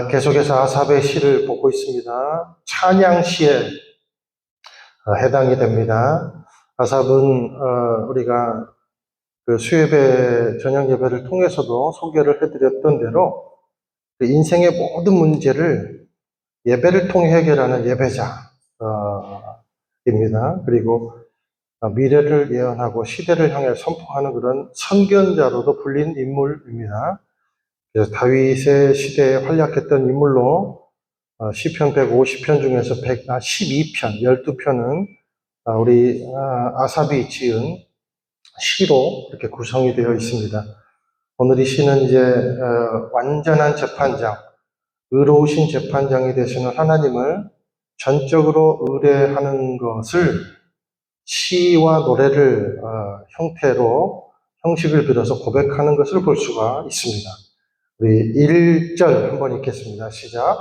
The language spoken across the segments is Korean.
계속해서 아삽의 시를 보고 있습니다. 찬양시에 해당이 됩니다. 아삽은 우리가 그 수예배 저녁 예배를 통해서도 소개를 해드렸던 대로 그 인생의 모든 문제를 예배를 통해 해결하는 예배자입니다. 그리고 미래를 예언하고 시대를 향해 선포하는 그런 선견자로도 불린 인물입니다. 그래서 다윗의 시대에 활약했던 인물로 시편 150편 중에서 112편, 12편은 우리 아삽이 지은 시로 이렇게 구성이 되어 있습니다. 오늘 이 시는 이제 완전한 재판장, 의로우신 재판장이 되시는 하나님을 전적으로 의뢰하는 것을 시와 노래를 형식을 빌어서 고백하는 것을 볼 수가 있습니다. 우리 1절 한번 읽겠습니다. 시작.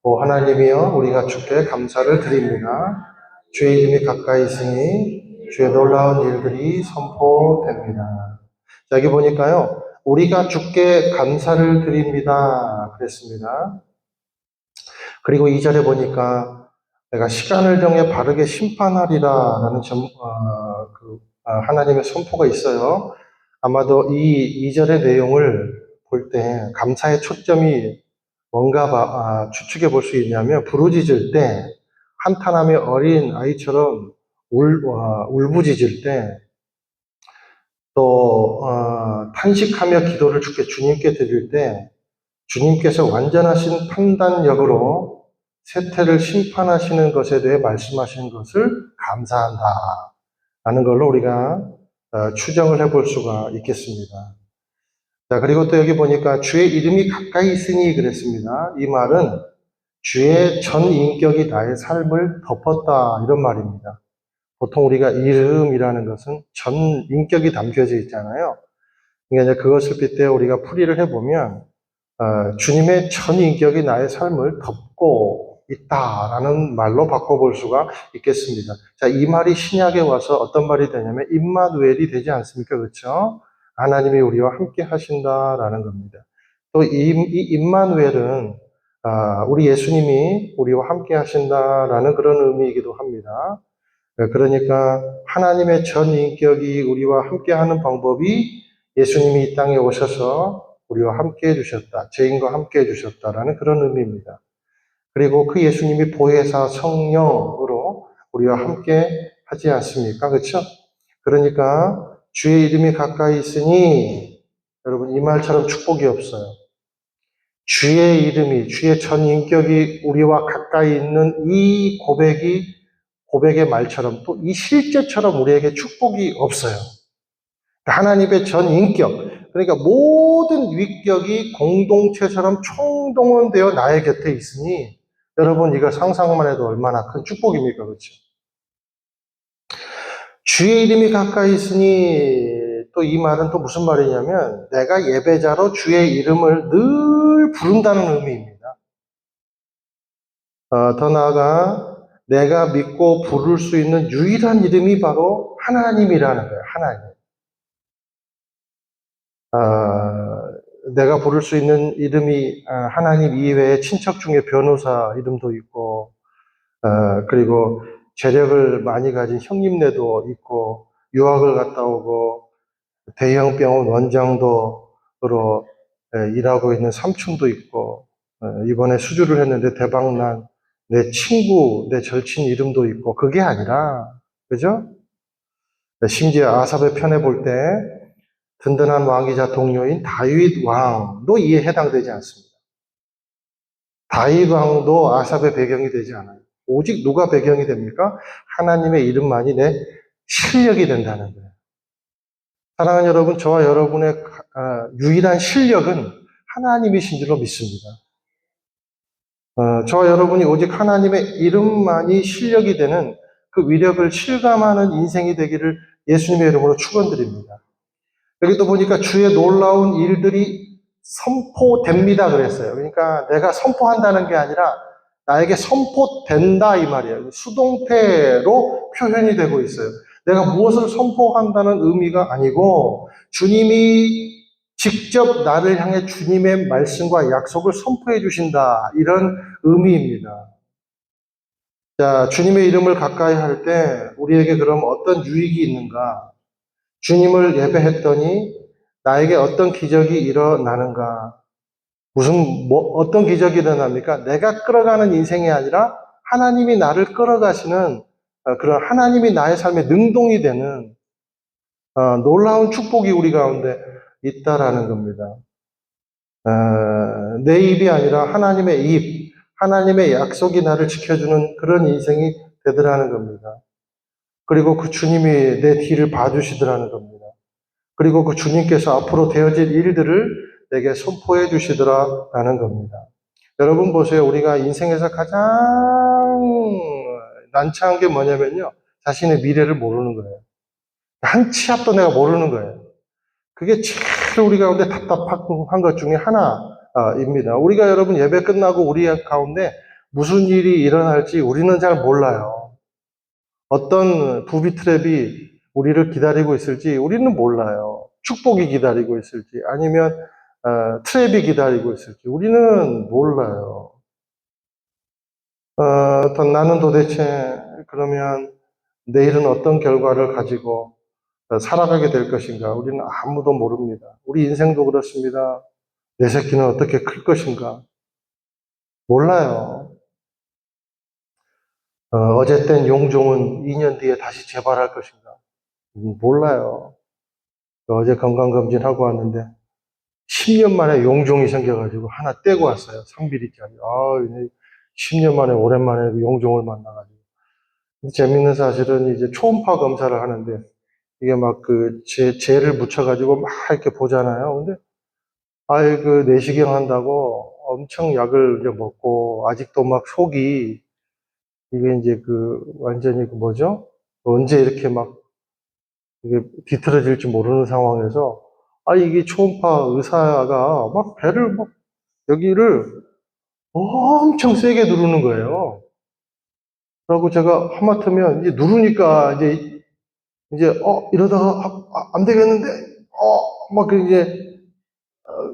오 하나님이여 우리가 주께 감사를 드립니다. 주의 이름이 가까이 있으니 주의 놀라운 일들이 선포됩니다. 자, 여기 보니까요. 우리가 주께 감사를 드립니다. 그랬습니다. 그리고 2절에 보니까 내가 시간을 정해 바르게 심판하리라 라는 하나님의 선포가 있어요. 아마도 이 2절의 내용을 볼 때 감사의 초점이 뭔가 추측해 볼 수 있냐면 부르짖을 때 한탄하며 어린 아이처럼 울부짖을 때 또 탄식하며 기도를 주님께 드릴 때 주님께서 완전하신 판단력으로 세태를 심판하시는 것에 대해 말씀하시는 것을 감사한다 라는 걸로 우리가 추정을 해볼 수가 있겠습니다. 자, 그리고 또 여기 보니까 주의 이름이 가까이 있으니 그랬습니다. 이 말은 주의 전 인격이 나의 삶을 덮었다 이런 말입니다. 보통 우리가 이름이라는 것은 전 인격이 담겨져 있잖아요. 그러니까 이제 그것을 빗대어 우리가 풀이를 해보면 주님의 전 인격이 나의 삶을 덮고 있다라는 말로 바꿔볼 수가 있겠습니다. 자, 이 말이 신약에 와서 어떤 말이 되냐면 임마누엘이 되지 않습니까? 그렇죠? 하나님이 우리와 함께 하신다라는 겁니다. 또 이 임마누엘은 우리 예수님이 우리와 함께 하신다라는 그런 의미이기도 합니다. 그러니까 하나님의 전 인격이 우리와 함께하는 방법이 예수님이 이 땅에 오셔서 우리와 함께 해주셨다. 죄인과 함께 해주셨다라는 그런 의미입니다. 그리고 그 예수님이 보혜사 성령으로 우리와 함께 하지 않습니까? 그렇죠? 그러니까 주의 이름이 가까이 있으니 여러분 이 말처럼 축복이 없어요. 주의 이름이, 주의 전 인격이 우리와 가까이 있는 이 고백의 말처럼 또 이 실제처럼 우리에게 축복이 없어요. 하나님의 전 인격, 그러니까 모든 위격이 공동체처럼 총동원되어 나의 곁에 있으니 여러분 이거 상상만 해도 얼마나 큰 축복입니까? 그렇죠? 주의 이름이 가까이 있으니 또 이 말은 또 무슨 말이냐면 내가 예배자로 주의 이름을 늘 부른다는 의미입니다. 더 나아가 내가 믿고 부를 수 있는 유일한 이름이 바로 하나님이라는 거예요. 하나님. 내가 부를 수 있는 이름이 하나님 이외에 친척 중에 변호사 이름도 있고 그리고 재력을 많이 가진 형님네도 있고 유학을 갔다 오고 대형 병원 원장도로 일하고 있는 삼촌도 있고 이번에 수주를 했는데 대박난 내 친구, 내 절친 이름도 있고 그게 아니라 그죠? 심지어 아삽의 편에 볼 때 든든한 왕이자 동료인 다윗 왕도 이에 해당되지 않습니다. 다윗 왕도 아삽의 배경이 되지 않아요. 오직 누가 배경이 됩니까? 하나님의 이름만이 내 실력이 된다는 거예요. 사랑하는 여러분, 저와 여러분의 유일한 실력은 하나님이신 줄로 믿습니다. 저와 여러분이 오직 하나님의 이름만이 실력이 되는 그 위력을 실감하는 인생이 되기를 예수님의 이름으로 축원드립니다. 여기도 보니까 주의 놀라운 일들이 선포됩니다 그랬어요. 그러니까 내가 선포한다는 게 아니라 나에게 선포된다 이 말이에요. 수동태로 표현이 되고 있어요. 내가 무엇을 선포한다는 의미가 아니고 주님이 직접 나를 향해 주님의 말씀과 약속을 선포해 주신다. 이런 의미입니다. 자, 주님의 이름을 가까이 할 때 우리에게 그럼 어떤 유익이 있는가? 주님을 예배했더니 나에게 어떤 기적이 일어나는가? 어떤 기적이 일어납니까? 내가 끌어가는 인생이 아니라 하나님이 나를 끌어가시는 그런 하나님이 나의 삶의 능동이 되는 놀라운 축복이 우리 가운데 있다라는 겁니다. 내 입이 아니라 하나님의 입, 하나님의 약속이 나를 지켜주는 그런 인생이 되더라는 겁니다. 그리고 그 주님이 내 뒤를 봐주시더라는 겁니다. 그리고 그 주님께서 앞으로 되어질 일들을 내게 선포해 주시더라라는 겁니다. 여러분 보세요. 우리가 인생에서 가장 난처한 게 뭐냐면요. 자신의 미래를 모르는 거예요. 한 치 앞도 내가 모르는 거예요. 그게 제일 우리 가운데 답답한 것 중에 하나입니다. 우리가 여러분 예배 끝나고 우리 가운데 무슨 일이 일어날지 우리는 잘 몰라요. 어떤 부비 트랩이 우리를 기다리고 있을지 우리는 몰라요. 축복이 기다리고 있을지 아니면 트랩이 기다리고 있을지 우리는 몰라요. 나는 도대체 그러면 내일은 어떤 결과를 가지고 살아가게 될 것인가? 우리는 아무도 모릅니다. 우리 인생도 그렇습니다. 내 새끼는 어떻게 클 것인가? 몰라요. 어제 땐 용종은 2년 뒤에 다시 재발할 것인가? 몰라요. 어제 건강검진하고 왔는데 10년 만에 용종이 생겨가지고 하나 떼고 왔어요. 3mm짜리. 10년 만에 오랜만에 용종을 만나가지고. 재밌는 사실은 이제 초음파 검사를 하는데 이게 막 젤을 묻혀가지고 막 이렇게 보잖아요. 근데 그 내시경 한다고 엄청 약을 이제 먹고 아직도 막 속이 이게 이제 완전히 뭐죠? 언제 이렇게 막 이게 뒤틀어질지 모르는 상황에서 이게 초음파 의사가 막 배를 막 여기를 엄청 세게 누르는 거예요. 그리고 제가 하마터면 이제 누르니까 이제 이러다가 안 되겠는데 막 이제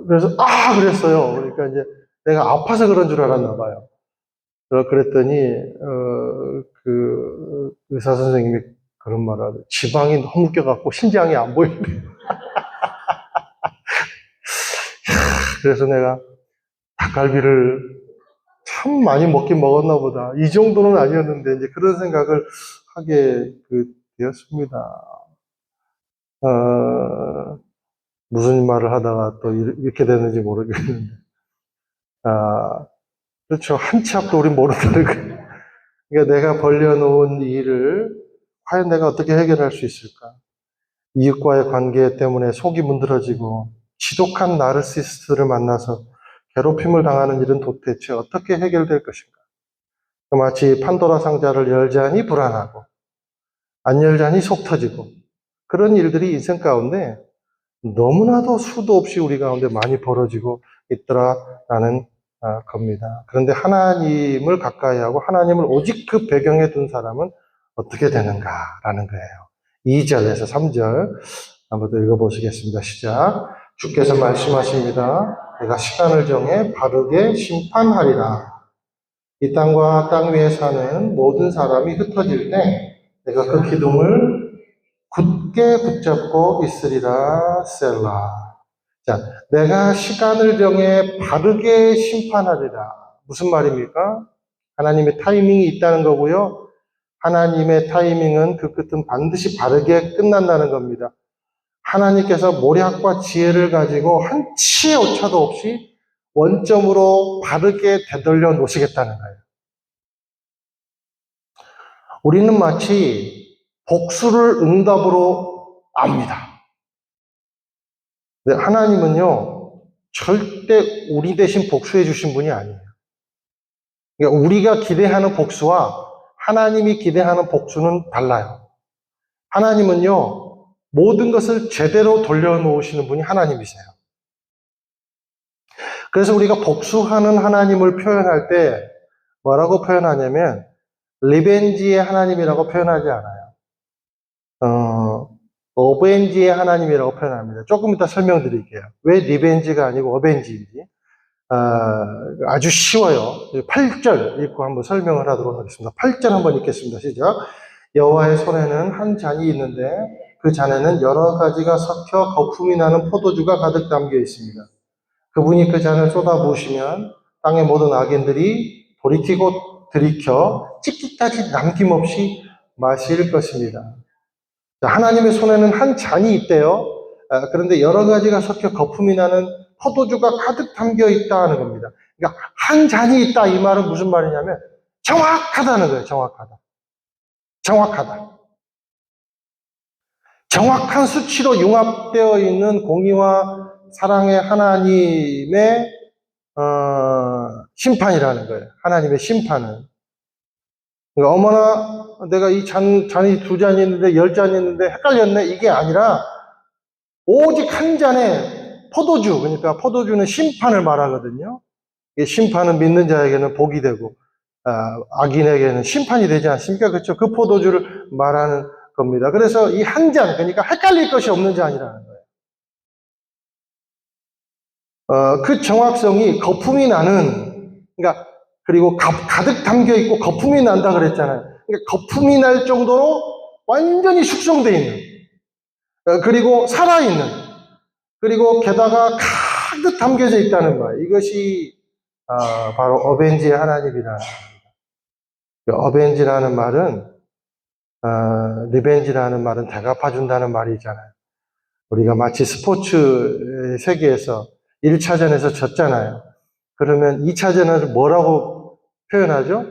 그래서 그랬어요. 그러니까 이제 내가 아파서 그런 줄 알았나 봐요. 그랬더니 그 의사 선생님이 그런 말을 하더라고요. 지방이 너무 껴갖고 신장이 안 보이는데. 그래서 내가 닭갈비를 참 많이 먹긴 먹었나 보다. 이 정도는 아니었는데 이제 그런 생각을 하게 되었습니다. 무슨 말을 하다가 또 이렇게 되는지 모르겠는데. 그렇죠. 한 치 앞도 우린 모른다는 거예요. 그러니까 내가 벌려놓은 이 일을 과연 내가 어떻게 해결할 수 있을까? 이웃과의 관계 때문에 속이 문드러지고 지독한 나르시스트를 만나서 괴롭힘을 당하는 일은 도대체 어떻게 해결될 것인가? 마치 판도라 상자를 열자니 불안하고 안 열자니 속 터지고 그런 일들이 인생 가운데 너무나도 수도 없이 우리 가운데 많이 벌어지고 있더라라는 겁니다. 그런데 하나님을 가까이 하고 하나님을 오직 그 배경에 둔 사람은 어떻게 되는가라는 거예요. 2절에서 3절 한번 더 읽어보시겠습니다. 시작. 주께서 말씀하십니다. 내가 시간을 정해 바르게 심판하리라. 이 땅과 땅 위에 사는 모든 사람이 흩어질 때 내가 그 기둥을 굳게 붙잡고 있으리라. 셀라. 자, 내가 시간을 정해 바르게 심판하리라. 무슨 말입니까? 하나님의 타이밍이 있다는 거고요. 하나님의 타이밍은 그 끝은 반드시 바르게 끝난다는 겁니다. 하나님께서 모략과 지혜를 가지고 한 치의 오차도 없이 원점으로 바르게 되돌려 놓으시겠다는 거예요. 우리는 마치 복수를 응답으로 압니다. 근데 하나님은요, 절대 우리 대신 복수해 주신 분이 아니에요. 그러니까 우리가 기대하는 복수와 하나님이 기대하는 복수는 달라요. 하나님은요, 모든 것을 제대로 돌려놓으시는 분이 하나님이세요. 그래서 우리가 복수하는 하나님을 표현할 때 뭐라고 표현하냐면 리벤지의 하나님이라고 표현하지 않아요. 어벤지의 하나님이라고 표현합니다. 조금 이따 설명드릴게요. 왜 리벤지가 아니고 어벤지인지. 아주 쉬워요. 8절 읽고 한번 설명을 하도록 하겠습니다. 8절 한번 읽겠습니다. 시작. 여호와의 손에는 한 잔이 있는데 그 잔에는 여러 가지가 섞여 거품이 나는 포도주가 가득 담겨 있습니다. 그분이 그 잔을 쏟아부으시면 땅의 모든 악인들이 돌이키고 들이켜 찍기까지 남김없이 마실 것입니다. 하나님의 손에는 한 잔이 있대요. 그런데 여러 가지가 섞여 거품이 나는 포도주가 가득 담겨 있다는 겁니다. 그러니까 한 잔이 있다 이 말은 무슨 말이냐면 정확하다는 거예요. 정확하다. 정확하다. 정확한 수치로 융합되어 있는 공의와 사랑의 하나님의 심판이라는 거예요. 하나님의 심판은. 그러니까 어머나 내가 이 잔이 두 잔이 있는데 10잔이 있는데 헷갈렸네 이게 아니라 오직 한 잔의 포도주, 그러니까 포도주는 심판을 말하거든요. 심판은 믿는 자에게는 복이 되고 악인에게는 심판이 되지 않습니까? 그렇죠? 그 포도주를 말하는 겁니다. 그래서 이 한 잔, 그러니까 헷갈릴 것이 없는 잔이라는 거예요. 그 정확성이 거품이 나는, 그러니까 그리고 가득 담겨 있고 거품이 난다 그랬잖아요. 그러니까 거품이 날 정도로 완전히 숙성되어 있는, 그리고 살아있는, 그리고 게다가 가득 담겨져 있다는 말. 이것이 바로 어벤지의 하나님이라는 겁니다. 어벤지라는 말은 리벤지라는 말은 대갚아준다는 말이잖아요. 우리가 마치 스포츠 세계에서 1차전에서 졌잖아요. 그러면 2차전을 뭐라고 표현하죠?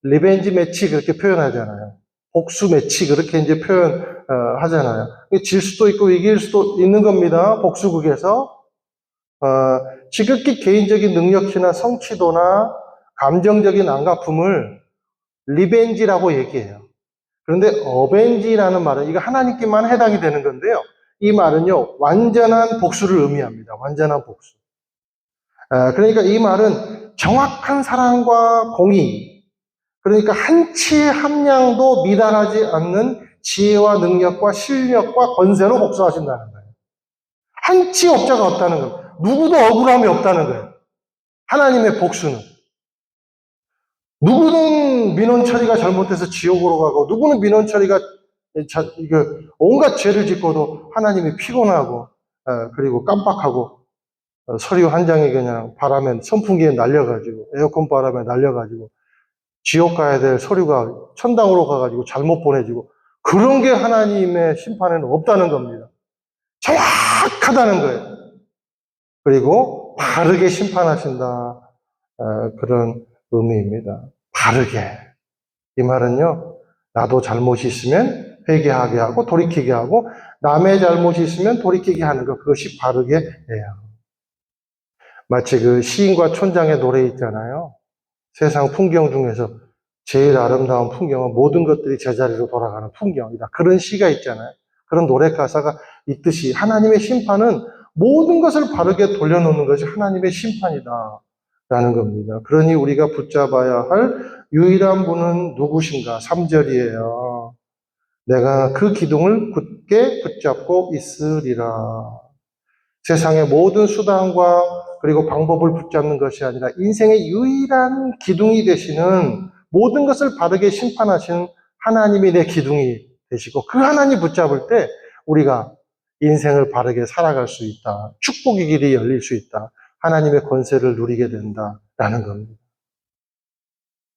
리벤지 매치 그렇게 표현하잖아요. 복수 매치 그렇게 이제 표현하잖아요. 질 수도 있고 이길 수도 있는 겁니다. 복수극에서. 지극히 개인적인 능력치나 성취도나 감정적인 안갚음을 리벤지라고 얘기해요. 그런데 어벤지라는 말은 이거 하나님께만 해당이 되는 건데요. 이 말은요, 완전한 복수를 의미합니다. 완전한 복수. 그러니까 이 말은 정확한 사랑과 공의, 그러니까 한치의 함량도 미달하지 않는 지혜와 능력과 실력과 권세로 복수하신다는 거예요. 한치 업자가 없다는 거예요. 누구도 억울함이 없다는 거예요. 하나님의 복수는. 누구는 민원 처리가 잘못돼서 지옥으로 가고, 누구는 민원 처리가 온갖 죄를 짓고도 하나님이 피곤하고, 그리고 깜빡하고, 서류 한 장이 그냥 바람에, 선풍기에 날려가지고, 에어컨 바람에 날려가지고, 지옥 가야 될 서류가 천당으로 가가지고 잘못 보내지고, 그런 게 하나님의 심판에는 없다는 겁니다. 정확하다는 거예요. 그리고 바르게 심판하신다. 그런 의미입니다. 바르게. 이 말은요, 나도 잘못이 있으면 회개하게 하고 돌이키게 하고 남의 잘못이 있으면 돌이키게 하는 것, 그것이 바르게 해요. 마치 그 시인과 촌장의 노래 있잖아요. 세상 풍경 중에서 제일 아름다운 풍경은 모든 것들이 제자리로 돌아가는 풍경이다. 그런 시가 있잖아요. 그런 노래 가사가 있듯이 하나님의 심판은 모든 것을 바르게 돌려놓는 것이 하나님의 심판이다. 라는 겁니다. 그러니 우리가 붙잡아야 할 유일한 분은 누구신가? 3절이에요. 내가 그 기둥을 굳게 붙잡고 있으리라. 세상의 모든 수단과 그리고 방법을 붙잡는 것이 아니라 인생의 유일한 기둥이 되시는, 모든 것을 바르게 심판하시는 하나님이 내 기둥이 되시고, 그 하나님 붙잡을 때 우리가 인생을 바르게 살아갈 수 있다. 축복의 길이 열릴 수 있다. 하나님의 권세를 누리게 된다라는 겁니다.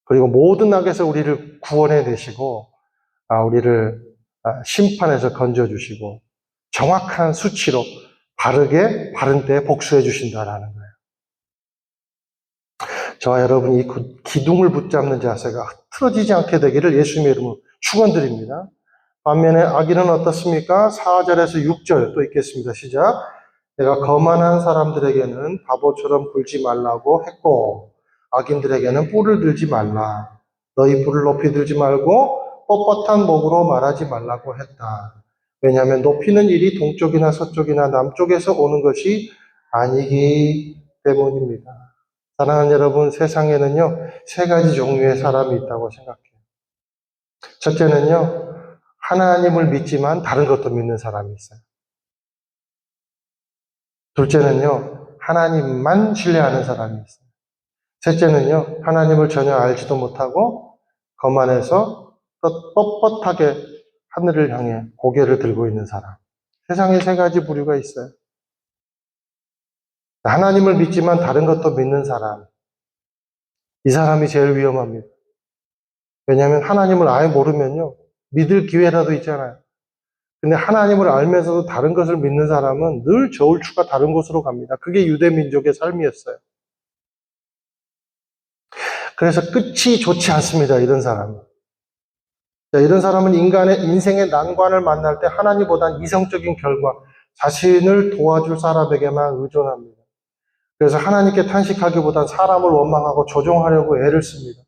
그리고 모든 악에서 우리를 구원해 내시고, 우리를 심판에서 건져주시고, 정확한 수치로 바르게 바른 때에 복수해 주신다라는 거예요. 저와 여러분이 이 기둥을 붙잡는 자세가 흐트러지지 않게 되기를 예수님의 이름으로 축원드립니다. 반면에 악인은 어떻습니까? 4절에서 6절 또 읽겠습니다. 시작. 내가 거만한 사람들에게는 바보처럼 굴지 말라고 했고 악인들에게는 뿔을 들지 말라. 너희 뿔을 높이 들지 말고 뻣뻣한 목으로 말하지 말라고 했다. 왜냐하면 높이는 일이 동쪽이나 서쪽이나 남쪽에서 오는 것이 아니기 때문입니다. 사랑하는 여러분, 세상에는요, 세 가지 종류의 사람이 있다고 생각해요. 첫째는요, 하나님을 믿지만 다른 것도 믿는 사람이 있어요. 둘째는요, 하나님만 신뢰하는 사람이 있어요. 셋째는요, 하나님을 전혀 알지도 못하고 거만해서 뻣뻣하게 하늘을 향해 고개를 들고 있는 사람. 세상에 세 가지 부류가 있어요. 하나님을 믿지만 다른 것도 믿는 사람. 이 사람이 제일 위험합니다. 왜냐하면 하나님을 아예 모르면요, 믿을 기회라도 있잖아요. 근데 하나님을 알면서도 다른 것을 믿는 사람은 늘 저울추가 다른 곳으로 갑니다. 그게 유대 민족의 삶이었어요. 그래서 끝이 좋지 않습니다, 이런 사람은. 이런 사람은 인생의 난관을 만날 때 하나님보단 이성적인 결과, 자신을 도와줄 사람에게만 의존합니다. 그래서 하나님께 탄식하기보단 사람을 원망하고 조종하려고 애를 씁니다.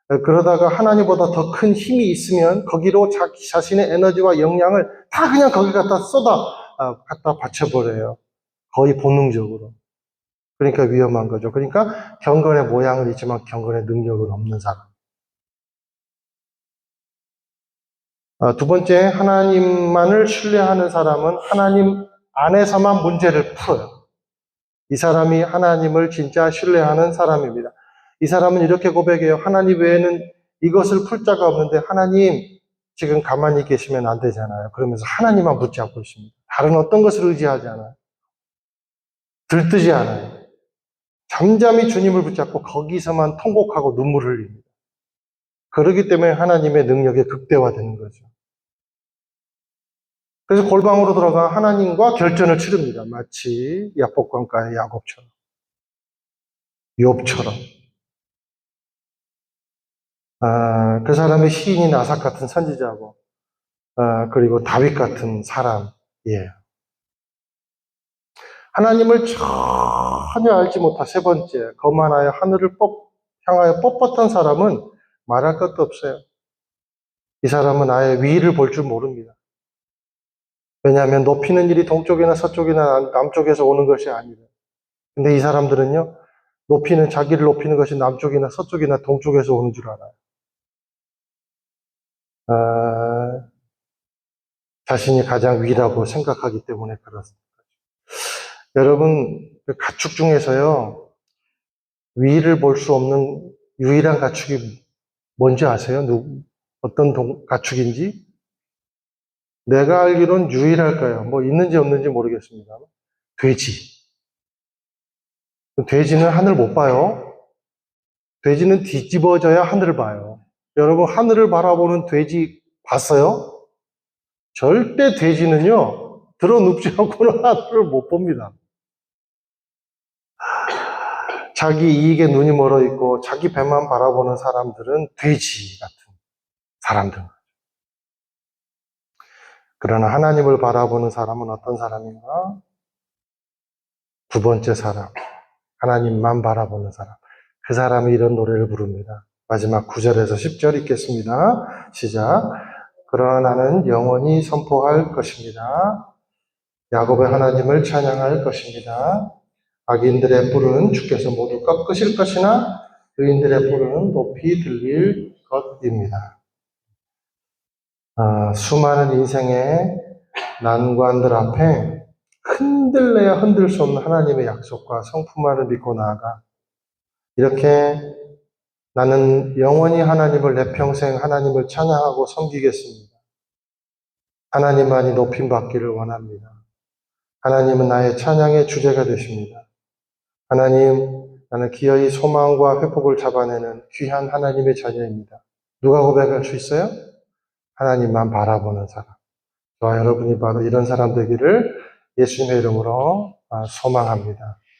그러다가 하나님보다 더 큰 힘이 있으면 거기로 자신의 에너지와 역량을 다 그냥 거기 갖다 바쳐버려요. 거의 본능적으로. 그러니까 위험한 거죠. 그러니까 경건의 모양을 있지만 경건의 능력은 없는 사람. 두 번째, 하나님만을 신뢰하는 사람은 하나님 안에서만 문제를 풀어요. 이 사람이 하나님을 진짜 신뢰하는 사람입니다. 이 사람은 이렇게 고백해요. 하나님 외에는 이것을 풀 자가 없는데 하나님 지금 가만히 계시면 안 되잖아요. 그러면서 하나님만 붙잡고 있습니다. 다른 어떤 것을 의지하지 않아요. 들뜨지 않아요. 잠잠히 주님을 붙잡고 거기서만 통곡하고 눈물을 흘립니다. 그렇기 때문에 하나님의 능력이 극대화되는 거죠. 그래서 골방으로 들어가 하나님과 결전을 치릅니다. 마치 야복강가의 야곱처럼, 욥처럼. 그 사람이 시인인 아삭 같은 선지자고, 그리고 다윗 같은 사람이에요. 하나님을 전혀 알지 못한 세 번째, 거만하여 하늘을 향하여 뻣뻣한 사람은 말할 것도 없어요. 이 사람은 아예 위를 볼 줄 모릅니다. 왜냐하면 높이는 일이 동쪽이나 서쪽이나 남쪽에서 오는 것이 아니라. 근데 이 사람들은요, 자기를 높이는 것이 남쪽이나 서쪽이나 동쪽에서 오는 줄 알아요. 자신이 가장 위라고 생각하기 때문에 그렇습니다. 여러분, 그 가축 중에서요, 위를 볼 수 없는 유일한 가축이 뭔지 아세요? 어떤 가축인지? 내가 알기로는 유일할까요? 뭐 있는지 없는지 모르겠습니다. 돼지. 돼지는 하늘 못 봐요. 돼지는 뒤집어져야 하늘을 봐요. 여러분, 하늘을 바라보는 돼지 봤어요? 절대 돼지는요, 들어 눕지 않고는 하늘을 못 봅니다. 자기 이익에 눈이 멀어 있고 자기 배만 바라보는 사람들은 돼지 같은 사람들. 그러나 하나님을 바라보는 사람은 어떤 사람인가? 두 번째 사람. 하나님만 바라보는 사람. 그 사람이 이런 노래를 부릅니다. 마지막 9절에서 10절 읽겠습니다. 시작. 그러나 나는 영원히 선포할 것입니다. 야곱의 하나님을 찬양할 것입니다. 악인들의 뿔은 주께서 모두 꺾으실 것이나 의인들의 뿔은 높이 들릴 것입니다. 수많은 인생의 난관들 앞에 흔들려야 흔들 수 없는 하나님의 약속과 성품만을 믿고 나아가 이렇게 나는 영원히 하나님을 내 평생 하나님을 찬양하고 섬기겠습니다. 하나님만이 높임 받기를 원합니다. 하나님은 나의 찬양의 주제가 되십니다. 하나님, 나는 기어이 소망과 회복을 잡아내는 귀한 하나님의 자녀입니다. 누가 고백할 수 있어요? 하나님만 바라보는 사람. 저와 여러분이 바로 이런 사람 되기를 예수님의 이름으로 소망합니다.